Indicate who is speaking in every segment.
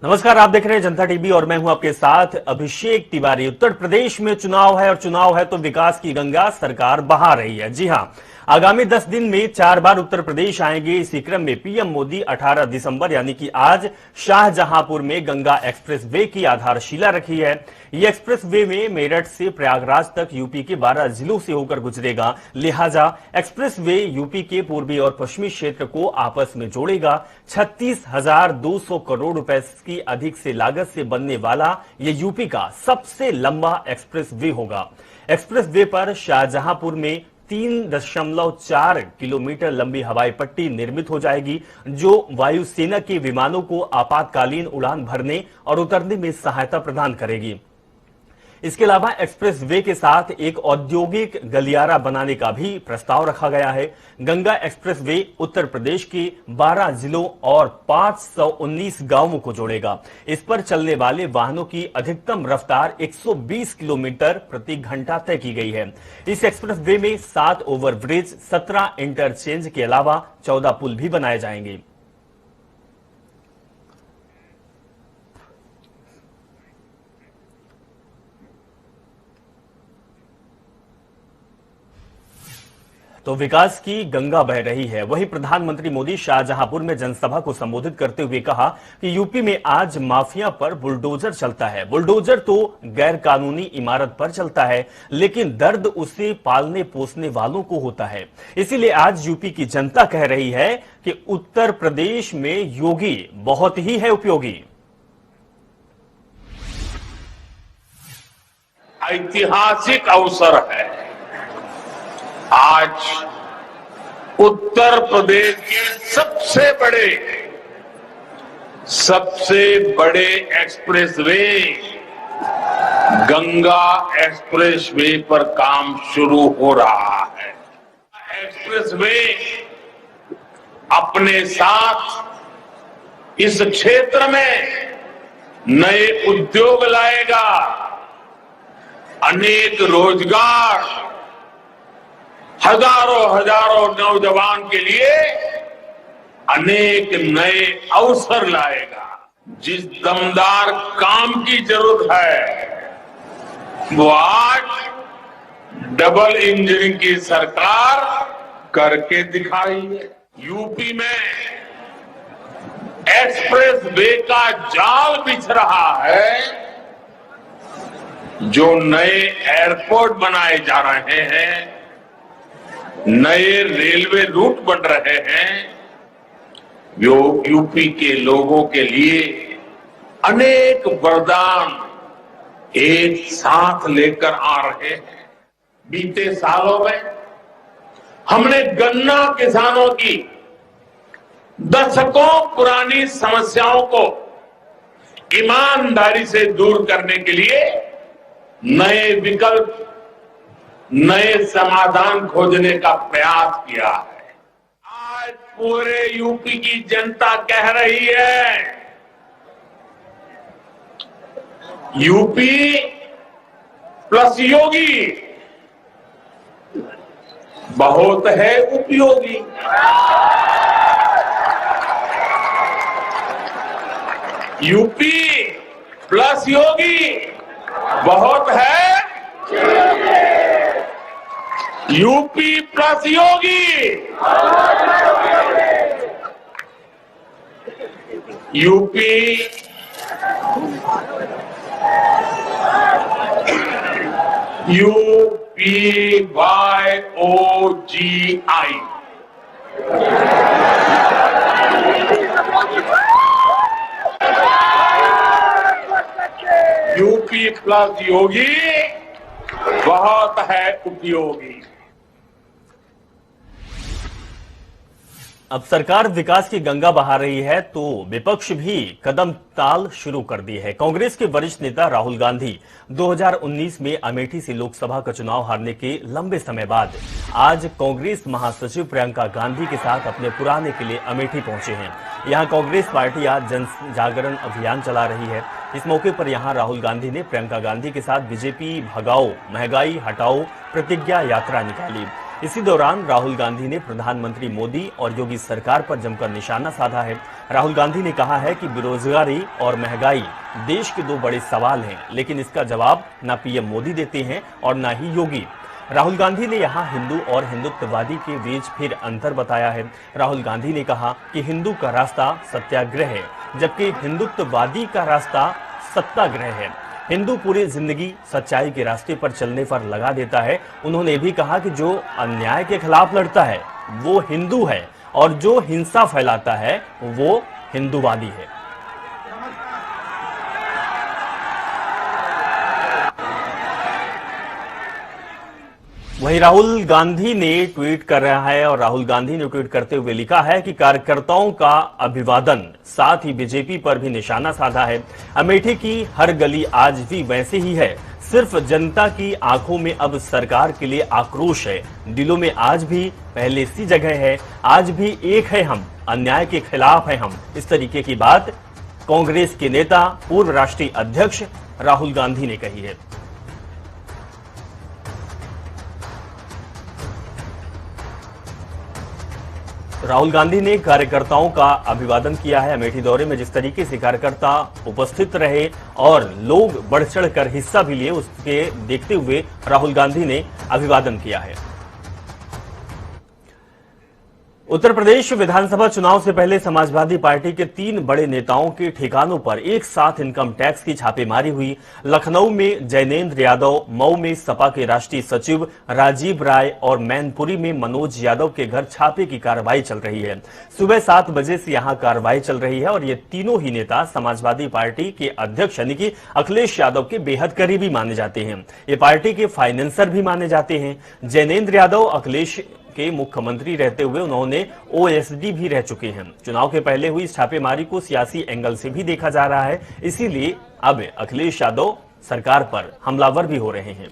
Speaker 1: नमस्कार, आप देख रहे हैं जनता टीवी और मैं हूं आपके साथ अभिषेक तिवारी। उत्तर प्रदेश में चुनाव है और चुनाव है तो विकास की गंगा सरकार बहा रही है। जी हां, आगामी 10 दिन में 4 बार उत्तर प्रदेश आएंगे। इसी क्रम में पीएम मोदी 18 दिसंबर यानी कि आज शाहजहांपुर में गंगा एक्सप्रेस वे की आधारशिला रखी है। ये एक्सप्रेस वे में मेरठ से प्रयागराज तक यूपी के 12 जिलों से होकर गुजरेगा। लिहाजा एक्सप्रेस वे यूपी के पूर्वी और पश्चिमी क्षेत्र को आपस में जोड़ेगा। 36,200 करोड़ रुपए की अधिक से लागत से बनने वाला ये यूपी का सबसे लंबा एक्सप्रेस वे होगा। एक्सप्रेस वे पर शाहजहांपुर में 3.4 किलोमीटर लंबी हवाई पट्टी निर्मित हो जाएगी, जो वायुसेना के विमानों को आपातकालीन उड़ान भरने और उतरने में सहायता प्रदान करेगी। इसके अलावा एक्सप्रेस वे के साथ एक औद्योगिक गलियारा बनाने का भी प्रस्ताव रखा गया है। गंगा एक्सप्रेस वे उत्तर प्रदेश के 12 जिलों और 519 गांवों को जोड़ेगा। इस पर चलने वाले वाहनों की अधिकतम रफ्तार 120 किलोमीटर प्रति घंटा तय की गई है। इस एक्सप्रेस वे में 7 ओवरब्रिज, 17 इंटरचेंज के अलावा 14 पुल भी बनाए जाएंगे। तो विकास की गंगा बह रही है। वहीं प्रधानमंत्री मोदी शाहजहांपुर में जनसभा को संबोधित करते हुए कहा कि यूपी में आज माफिया पर बुलडोजर चलता है। बुलडोजर तो गैर कानूनी इमारत पर चलता है, लेकिन दर्द उसे पालने पोसने वालों को होता है। इसीलिए आज यूपी की जनता कह रही है कि उत्तर प्रदेश में योगी बहुत ही है उपयोगी।
Speaker 2: ऐतिहासिक अवसर है। आज उत्तर प्रदेश के सबसे बड़े एक्सप्रेसवे गंगा एक्सप्रेसवे पर काम शुरू हो रहा है। एक्सप्रेसवे अपने साथ इस क्षेत्र में नए उद्योग लाएगा, अनेक रोजगार, हजारों नौजवान के लिए अनेक नए अवसर लाएगा। जिस दमदार काम की जरूरत है वो आज डबल इंजन की सरकार करके दिखाई है। यूपी में एक्सप्रेस वे का जाल बिछ रहा है। जो नए एयरपोर्ट बनाए जा रहे हैं, नए रेलवे रूट बन रहे हैं, जो यूपी के लोगों के लिए अनेक वरदान एक साथ लेकर आ रहे हैं। बीते सालों में हमने गन्ना किसानों की दशकों पुरानी समस्याओं को ईमानदारी से दूर करने के लिए नए विकल्प, नए समाधान खोजने का प्रयास किया है। आज पूरे यूपी की जनता कह रही है, यूपी प्लस योगी बहुत है उपयोगी। यूपी प्लस योगी बहुत है। यूपी प्लस योगी, यूपी UPYOGI। यूपी प्लस योगी बहुत है उपयोगी।
Speaker 1: अब सरकार विकास की गंगा बहा रही है तो विपक्ष भी कदम ताल शुरू कर दी है। कांग्रेस के वरिष्ठ नेता राहुल गांधी 2019 में अमेठी से लोकसभा का चुनाव हारने के लंबे समय बाद आज कांग्रेस महासचिव प्रियंका गांधी के साथ अपने पुराने किले अमेठी पहुंचे हैं। यहां कांग्रेस पार्टी आज जन जागरण अभियान चला रही है। इस मौके पर यहां राहुल गांधी ने प्रियंका गांधी के साथ बीजेपी भगाओ महंगाई हटाओ प्रतिज्ञा यात्रा निकाली। इसी दौरान राहुल गांधी ने प्रधानमंत्री मोदी और योगी सरकार पर जमकर निशाना साधा है। राहुल गांधी ने कहा है कि बेरोजगारी और महंगाई देश के दो बड़े सवाल हैं, लेकिन इसका जवाब न पीएम मोदी देते हैं और न ही योगी। राहुल गांधी ने यहां हिंदू और हिंदुत्ववादी के बीच फिर अंतर बताया है। राहुल गांधी ने कहा कि हिंदू का रास्ता सत्याग्रह है, जबकि हिंदुत्ववादी का रास्ता सत्याग्रह है। हिंदू पूरी जिंदगी सच्चाई के रास्ते पर चलने पर लगा देता है। उन्होंने भी कहा कि जो अन्याय के खिलाफ लड़ता है वो हिंदू है और जो हिंसा फैलाता है वो हिंदूवादी है। वहीं राहुल गांधी ने ट्वीट कर रहा है और राहुल गांधी ने ट्वीट करते हुए लिखा है कि कार्यकर्ताओं का अभिवादन, साथ ही बीजेपी पर भी निशाना साधा है। अमेठी की हर गली आज भी वैसे ही है, सिर्फ जनता की आंखों में अब सरकार के लिए आक्रोश है, दिलों में आज भी पहले सी जगह है, आज भी एक है हम, अन्याय के खिलाफ है हम। इस तरीके की बात कांग्रेस के नेता पूर्व राष्ट्रीय अध्यक्ष राहुल गांधी ने कही है। राहुल गांधी ने कार्यकर्ताओं का अभिवादन किया है। अमेठी दौरे में जिस तरीके से कार्यकर्ता उपस्थित रहे और लोग बढ़ चढ़कर हिस्सा भी लिए, उसके देखते हुए राहुल गांधी ने अभिवादन किया है। उत्तर प्रदेश विधानसभा चुनाव से पहले समाजवादी पार्टी के 3 बड़े नेताओं के ठिकानों पर एक साथ इनकम टैक्स की छापेमारी हुई। लखनऊ में जैनेंद्र यादव, मऊ में सपा के राष्ट्रीय सचिव राजीव राय और मैनपुरी में मनोज यादव के घर छापे की कार्रवाई चल रही है। सुबह 7 बजे से यहां कार्रवाई चल रही है और ये तीनों ही नेता समाजवादी पार्टी के अध्यक्ष यानी कि अखिलेश यादव के बेहद करीबी माने जाते हैं। ये पार्टी के फाइनेंसर भी माने जाते हैं। जैनेंद्र यादव अखिलेश के मुख्यमंत्री रहते हुए उन्होंने ओएसडी भी रह चुके हैं। चुनाव के पहले हुई छापेमारी को सियासी एंगल से भी देखा जा रहा है, इसीलिए अब अखिलेश यादव सरकार पर हमलावर भी हो रहे हैं।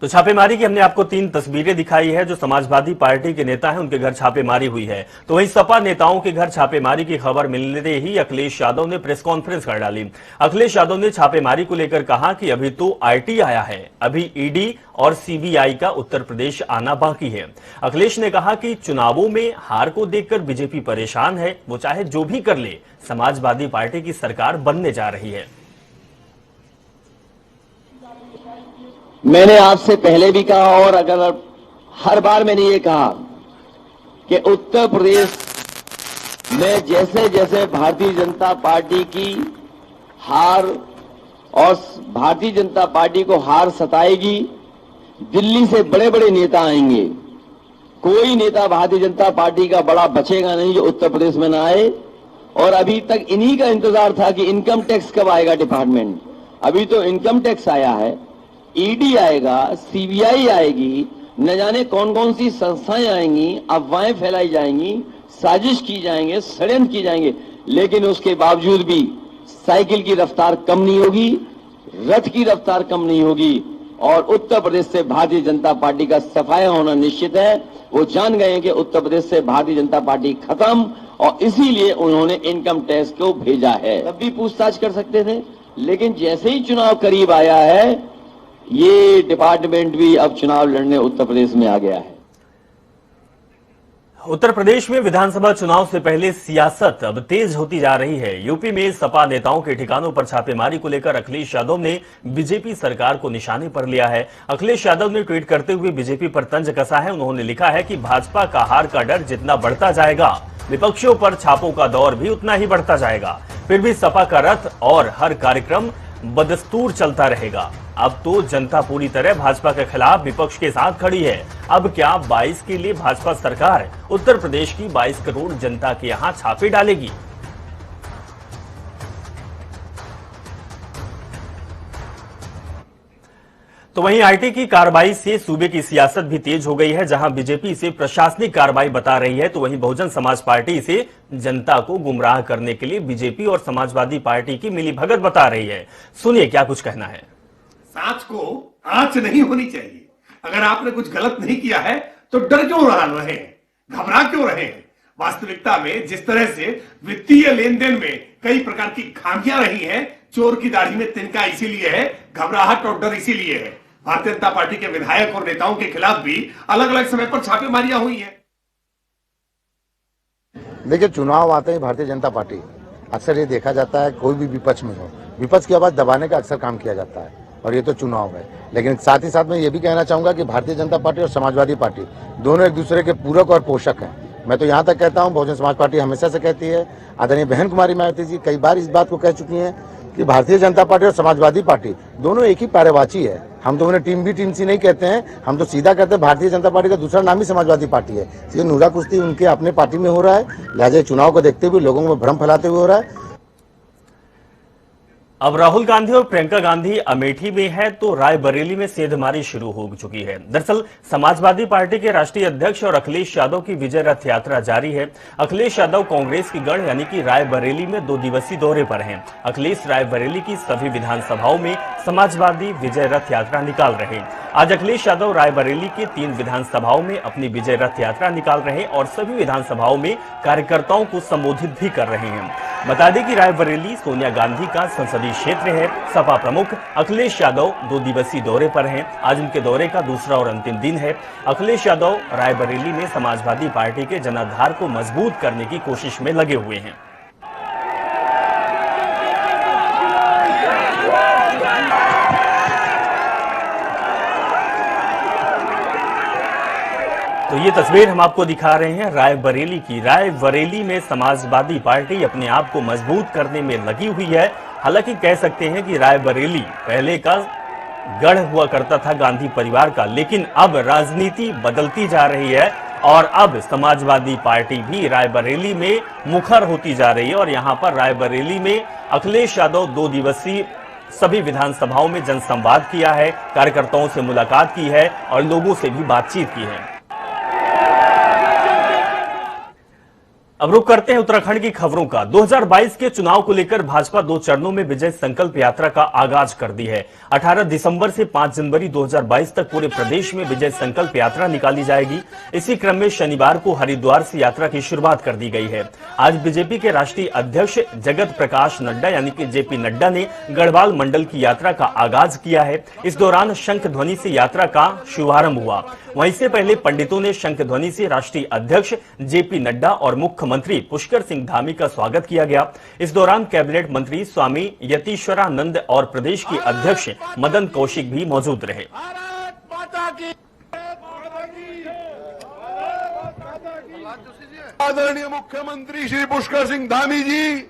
Speaker 1: तो छापेमारी की हमने आपको 3 तस्वीरें दिखाई है। जो समाजवादी पार्टी के नेता हैं उनके घर छापेमारी हुई है, तो वहीं सपा नेताओं के घर छापेमारी की खबर मिलते ही अखिलेश यादव ने प्रेस कॉन्फ्रेंस कर डाली। अखिलेश यादव ने छापेमारी को लेकर कहा कि अभी तो आईटी आया है, अभी ईडी और सीबीआई का उत्तर प्रदेश आना बाकी है। अखिलेश ने कहा कि चुनावों में हार को देखकर बीजेपी परेशान है, वो चाहे जो भी कर ले, समाजवादी पार्टी की सरकार बनने जा रही है।
Speaker 3: मैंने आपसे पहले भी कहा और अगर हर बार मैंने ये कहा कि उत्तर प्रदेश में जैसे जैसे भारतीय जनता पार्टी की हार और भारतीय जनता पार्टी को हार सताएगी, दिल्ली से बड़े बड़े नेता आएंगे। कोई नेता भारतीय जनता पार्टी का बड़ा बचेगा नहीं जो उत्तर प्रदेश में ना आए। और अभी तक इन्हीं का इंतजार था कि इनकम टैक्स कब आएगा डिपार्टमेंट। अभी तो इनकम टैक्स आया है, ईडी आएगा, सीबीआई आएगी, न जाने कौन कौन सी संस्थाएं आएंगी, अफवाहें फैलाई जाएंगी, साजिश की जाएंगे, षड्यंत्र की जाएंगे, लेकिन उसके बावजूद भी साइकिल की रफ्तार कम नहीं होगी, रथ की रफ्तार कम नहीं होगी और उत्तर प्रदेश से भारतीय जनता पार्टी का सफाया होना निश्चित है। वो जान गए हैं कि उत्तर प्रदेश से भारतीय जनता पार्टी खत्म और इसीलिए उन्होंने इनकम टैक्स को भेजा है। तब भी पूछताछ कर सकते थे, लेकिन जैसे ही चुनाव करीब आया है, ये डिपार्टमेंट भी अब चुनाव लड़ने उत्तर प्रदेश में आ गया है।
Speaker 1: उत्तर प्रदेश में विधानसभा चुनाव से पहले सियासत अब तेज होती जा रही है। यूपी में सपा नेताओं के ठिकानों पर छापेमारी को लेकर अखिलेश यादव ने बीजेपी सरकार को निशाने पर लिया है। अखिलेश यादव ने ट्वीट करते हुए बीजेपी पर तंज कसा है। उन्होंने लिखा है कि भाजपा का हार का डर जितना बढ़ता जाएगा, विपक्षियों पर छापों का दौर भी उतना ही बढ़ता जाएगा। फिर भी सपा का रथ और हर कार्यक्रम बदस्तूर चलता रहेगा। अब तो जनता पूरी तरह भाजपा के खिलाफ विपक्ष के साथ खड़ी है। अब क्या 22 के लिए भाजपा सरकार उत्तर प्रदेश की 22 करोड़ जनता के यहां छापे डालेगी? तो वहीं आईटी की कार्रवाई से सूबे की सियासत भी तेज हो गई है। जहां बीजेपी इसे प्रशासनिक कार्रवाई बता रही है, तो वहीं बहुजन समाज पार्टी इसे जनता को गुमराह करने के लिए बीजेपी और समाजवादी पार्टी की मिलीभगत बता रही है। सुनिए क्या कुछ कहना है।
Speaker 4: सांच को आंच नहीं होनी चाहिए। अगर आपने कुछ गलत नहीं किया है तो डर क्यों रहे, घबरा क्यों रहे? वास्तविकता में जिस तरह से वित्तीय लेन देन में कई प्रकार की खामियां रही हैं, चोर की दाढ़ी में तिनका इसीलिए है, घबराहट और डर इसीलिए है। भारतीय जनता पार्टी के विधायक और नेताओं के खिलाफ भी अलग अलग समय पर छापेमारियां हुई हैं।
Speaker 5: देखिए, चुनाव आते ही भारतीय जनता पार्टी अक्सर ये देखा जाता है, कोई भी विपक्ष में हो, विपक्ष की आवाज दबाने का अक्सर काम किया जाता है, और ये तो चुनाव है। लेकिन साथ ही साथ मैं ये भी कहना चाहूंगा कि भारतीय जनता पार्टी और समाजवादी पार्टी दोनों एक दूसरे के पूरक और पोषक हैं। मैं तो यहाँ तक कहता हूँ, बहुजन समाज पार्टी हमेशा से कहती है, आदरणीय बहन कुमारी मायावती जी कई बार इस बात को कह चुकी हैं कि भारतीय जनता पार्टी और समाजवादी पार्टी दोनों एक ही पर्यायवाची है। हम तो उन्हें टीम बी टीम सी नहीं कहते हैं, हम तो सीधा कहते हैं भारतीय जनता पार्टी का दूसरा नाम ही समाजवादी पार्टी है। ये नूरा कुश्ती उनके अपने पार्टी में हो रहा है, लिहाजा चुनाव को देखते हुए लोगों में भ्रम फैलाते हुए हो रहा है।
Speaker 1: अब राहुल गांधी और प्रियंका गांधी अमेठी में है तो रायबरेली में सेंधमारी शुरू हो चुकी है। दरअसल समाजवादी पार्टी के राष्ट्रीय अध्यक्ष और अखिलेश यादव की विजय रथ यात्रा जारी है। अखिलेश यादव कांग्रेस की गढ़ यानी कि रायबरेली में 2 दिवसीय दौरे पर हैं। अखिलेश रायबरेली की सभी विधानसभाओं में समाजवादी विजय रथ यात्रा निकाल रहे। आज अखिलेश यादव रायबरेली के 3 विधानसभाओं में अपनी विजय रथ यात्रा निकाल रहे और सभी विधानसभाओं में कार्यकर्ताओं को संबोधित भी कर रहे हैं। बता दें कि रायबरेली सोनिया गांधी का संसदीय क्षेत्र है। सपा प्रमुख अखिलेश यादव 2 दिवसीय दौरे पर हैं। आज उनके दौरे का दूसरा और अंतिम दिन है। अखिलेश यादव रायबरेली में समाजवादी पार्टी के जनाधार को मजबूत करने की कोशिश में लगे हुए हैं। तो ये तस्वीर हम आपको दिखा रहे हैं रायबरेली की। रायबरेली में समाजवादी पार्टी अपने आप को मजबूत करने में लगी हुई है। हालांकि कह सकते हैं कि रायबरेली पहले का गढ़ हुआ करता था गांधी परिवार का, लेकिन अब राजनीति बदलती जा रही है और अब समाजवादी पार्टी भी रायबरेली में मुखर होती जा रही है। और यहां पर रायबरेली में अखिलेश यादव 2 दिवसीय सभी विधानसभाओं में जनसंवाद किया है, कार्यकर्ताओं से मुलाकात की है और लोगों से भी बातचीत की है। अब रुक करते हैं उत्तराखंड की खबरों का। 2022 के चुनाव को लेकर भाजपा 2 चरणों में विजय संकल्प यात्रा का आगाज कर दी है। 18 दिसंबर से 5 जनवरी 2022 तक पूरे प्रदेश में विजय संकल्प यात्रा निकाली जाएगी। इसी क्रम में शनिवार को हरिद्वार से यात्रा की शुरुआत कर दी गई है। आज बीजेपी के राष्ट्रीय अध्यक्ष जगत प्रकाश नड्डा यानी कि जेपी नड्डा ने गढ़वाल मंडल की यात्रा का आगाज किया है। इस दौरान शंख ध्वनि से यात्रा का शुभारंभ हुआ। वहीं से पहले पंडितों ने शंख ध्वनि से राष्ट्रीय अध्यक्ष जेपी नड्डा और मुख्यमंत्री पुष्कर सिंह धामी का स्वागत किया गया। इस दौरान कैबिनेट मंत्री स्वामी यतीश्वरानंद और प्रदेश के अध्यक्ष मदन कौशिक भी मौजूद रहे।
Speaker 6: आदरणीय मुख्यमंत्री श्री पुष्कर सिंह धामी जी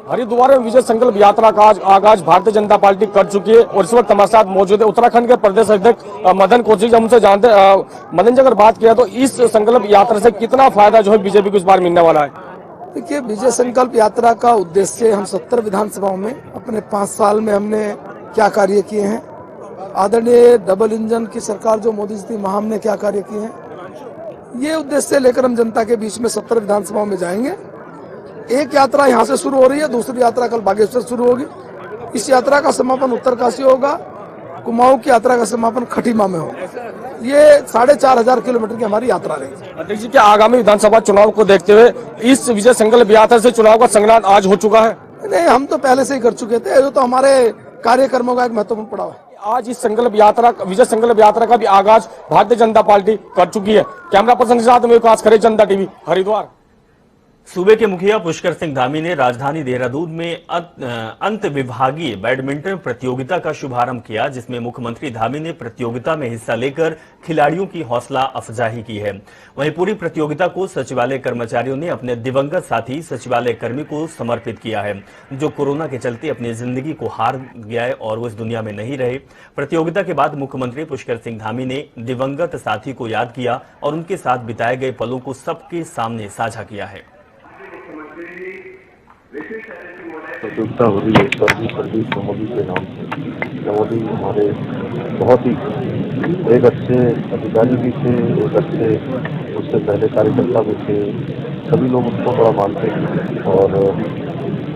Speaker 7: हरिद्वार में विजय संकल्प यात्रा का आगाज भारतीय जनता पार्टी कर चुकी है और इस वक्त हमारे साथ मौजूद है उत्तराखंड के प्रदेश अध्यक्ष मदन कौशिक। हम उनसे जानते हैं, मदन जी अगर बात किया तो इस संकल्प यात्रा से कितना फायदा जो है बीजेपी को इस बार मिलने वाला है?
Speaker 8: देखिए, विजय संकल्प यात्रा का उद्देश्य हम 70 विधानसभाओं में अपने 5 साल में हमने क्या कार्य किए हैं, आदरणीय डबल इंजन की सरकार जो मोदी जी थी वहां हमने क्या कार्य किए हैं, ये उद्देश्य लेकर हम जनता के बीच में 70 विधानसभाओं में जाएंगे। एक यात्रा यहाँ से शुरू हो रही है, दूसरी यात्रा कल बागेश्वर शुरू होगी। इस यात्रा का समापन उत्तरकाशी होगा, कुमाऊं की यात्रा का समापन खटीमा में होगा। ये 4,500 किलोमीटर की हमारी यात्रा रहेगी।
Speaker 7: अध्यक्ष जी, क्या आगामी विधानसभा चुनाव को देखते हुए इस विजय संकल्प यात्रा से चुनाव का संग्राम आज हो चुका है?
Speaker 8: नहीं, हम तो पहले से ही कर चुके थे, ये तो हमारे कार्यक्रमों का एक महत्वपूर्ण पड़ाव है।
Speaker 7: आज इस संकल्प यात्रा विजय संकल्प यात्रा का भी आगाज भारतीय जनता पार्टी कर चुकी है। कैमरा पर्सन के साथ में विकास खरे, जनता टीवी, हरिद्वार।
Speaker 1: सूबे के मुखिया पुष्कर सिंह धामी ने राजधानी देहरादून में अंत विभागीय बैडमिंटन प्रतियोगिता का शुभारंभ किया, जिसमें मुख्यमंत्री धामी ने प्रतियोगिता में हिस्सा लेकर खिलाड़ियों की हौसला अफजाई की है। वहीं पूरी प्रतियोगिता को सचिवालय कर्मचारियों ने अपने दिवंगत साथी सचिवालय कर्मी को समर्पित किया है, जो कोरोना के चलते अपनी जिंदगी को हार गए और वो इस दुनिया में नहीं रहे। प्रतियोगिता के बाद मुख्यमंत्री पुष्कर सिंह धामी ने दिवंगत साथी को याद किया और उनके साथ बिताए गए पलों को सबके सामने साझा किया है।
Speaker 9: प्रतियोगिता हो रही है स्वर्गीय प्रदीप मोदी के नाम से। मोदी हमारे बहुत ही एक अच्छे अधिकारी भी थे, एक अच्छे उससे पहले कार्यकर्ता भी थे। सभी लोग उसको बड़ा मानते हैं और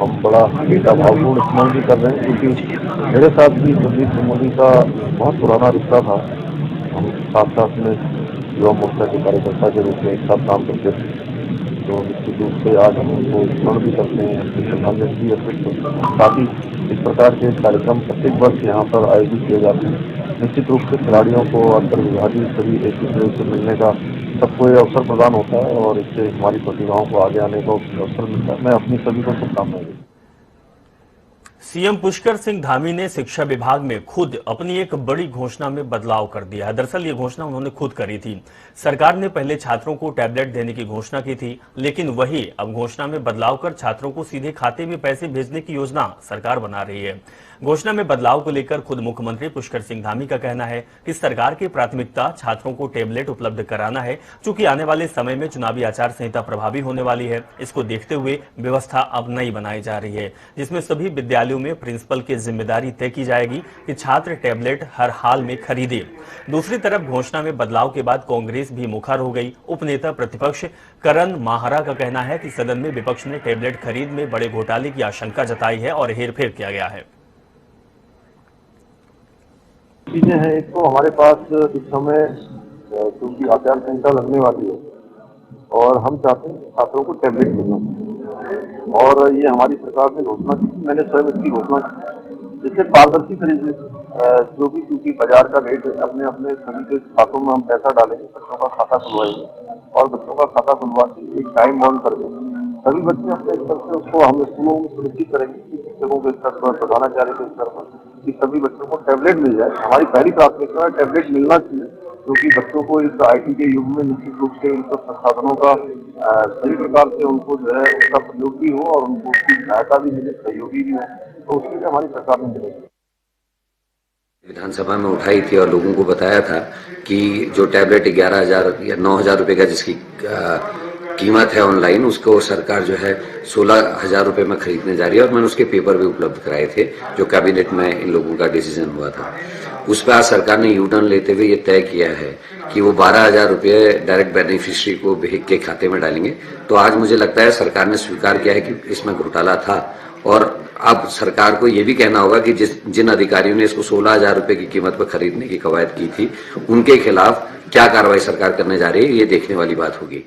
Speaker 9: हम बड़ा बेटा भावपूर्ण स्मरण भी कर रहे हैं, क्योंकि मेरे साथ भी प्रदीप मोदी का बहुत पुराना रिश्ता था। हम साथ साथ में युवा मोर्चा के कार्यकर्ता के रूप में एक साथ काम करते थे। तो निश्चित रूप से आज हम उनको स्मरण भी करते हैं, अपनी श्रद्धांजलि अर्पित करते हैं। साथ ही इस प्रकार के कार्यक्रम प्रत्येक वर्ष यहाँ पर आयोजित किए जाते हैं। निश्चित रूप से खिलाड़ियों को अंतर विभागीय सभी एक दूसरे से मिलने का सबको ये अवसर प्रदान होता है और इससे हमारी प्रतिभाओं को आगे आने का अवसर मिलता है। मैं अपनी सभी को शुभकामनाएं देता हूं।
Speaker 1: सीएम पुष्कर सिंह धामी ने शिक्षा विभाग में खुद अपनी एक बड़ी घोषणा में बदलाव कर दिया है। दरअसल ये घोषणा उन्होंने खुद करी थी। सरकार ने पहले छात्रों को टैबलेट देने की घोषणा की थी, लेकिन वही अब घोषणा में बदलाव कर छात्रों को सीधे खाते में पैसे भेजने की योजना सरकार बना रही है। घोषणा में बदलाव को लेकर खुद मुख्यमंत्री पुष्कर सिंह धामी का कहना है कि सरकार की प्राथमिकता छात्रों को टैबलेट उपलब्ध कराना है, चूंकि आने वाले समय में चुनावी आचार संहिता प्रभावी होने वाली है। इसको देखते हुए व्यवस्था अब नई बनाई जा रही है, जिसमें सभी विद्यालयों में प्रिंसिपल की जिम्मेदारी तय की जाएगी कि छात्र टैबलेट हर हाल में खरीदे। दूसरी तरफ घोषणा में बदलाव के बाद कांग्रेस भी मुखर हो गई। उपनेता प्रतिपक्ष करण माहरा का कहना है कि सदन में विपक्ष ने टैबलेट खरीद में बड़े घोटाले की आशंका जताई है और हेरफेर किया गया है।
Speaker 9: चीजें हैं, एक तो हमारे पास इस समय क्योंकि आचार संहिता लगने वाली है और हम चाहते हैं छात्रों को टैबलेट मिलना और ये हमारी सरकार ने घोषणा की। मैंने स्वयं इसकी घोषणा की जिससे पारदर्शी तरीके से जो भी क्योंकि बाजार का रेट अपने अपने सभी के खातों में हम पैसा डालेंगे, बच्चों का खाता खुलवाएंगे और बच्चों का खाता खुलवा के एक टाइम बाउंड करके सभी बच्चे अपने स्तर से उसको हम स्कूलों में सुनिश्चित करेंगे कि शिक्षकों के स्तर पर, प्रधानाचार्य के स्तर पर कि सभी बच्चों को टैबलेट मिल जाए। हमारी पहली प्राथमिकता है टैबलेट मिलना चाहिए, क्योंकि बच्चों को इस आईटी के युग में निश्चित रूप से इन सब संसाधनों का सही प्रकार से उनको जो है उसका प्रयोग भी हो और उनको उसकी सहायता भी मिले, सहयोगी भी हो, तो उसके लिए हमारी सरकार ने मिलेगी।
Speaker 10: विधानसभा में उठाई थी और लोगों को बताया था कि जो टैबलेट 11,000 या 9,000 रुपए का जिसकी कीमत है ऑनलाइन, उसको सरकार जो है 16,000 रुपए में खरीदने जा रही है और मैंने उसके पेपर भी उपलब्ध कराए थे जो कैबिनेट में इन लोगों का डिसीजन हुआ था। उस पर आज सरकार ने यू टर्न लेते हुए ये तय किया है कि वो 12,000 रुपये डायरेक्ट बेनिफिशियरी को के खाते में डालेंगे। तो आज मुझे लगता है सरकार ने स्वीकार किया है कि इसमें घोटाला था और अब सरकार को ये भी कहना होगा कि जिन अधिकारियों ने इसको 16,000 रुपए की कीमत पर खरीदने की कवायद की थी उनके खिलाफ क्या कार्रवाई सरकार करने जा रही है, ये देखने वाली बात होगी।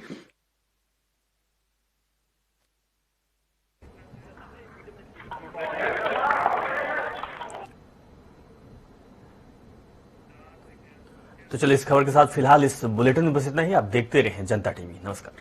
Speaker 1: तो चलिए इस खबर के साथ फिलहाल इस बुलेटिन में बस इतना ही। आप देखते रहें जनता टीवी। नमस्कार।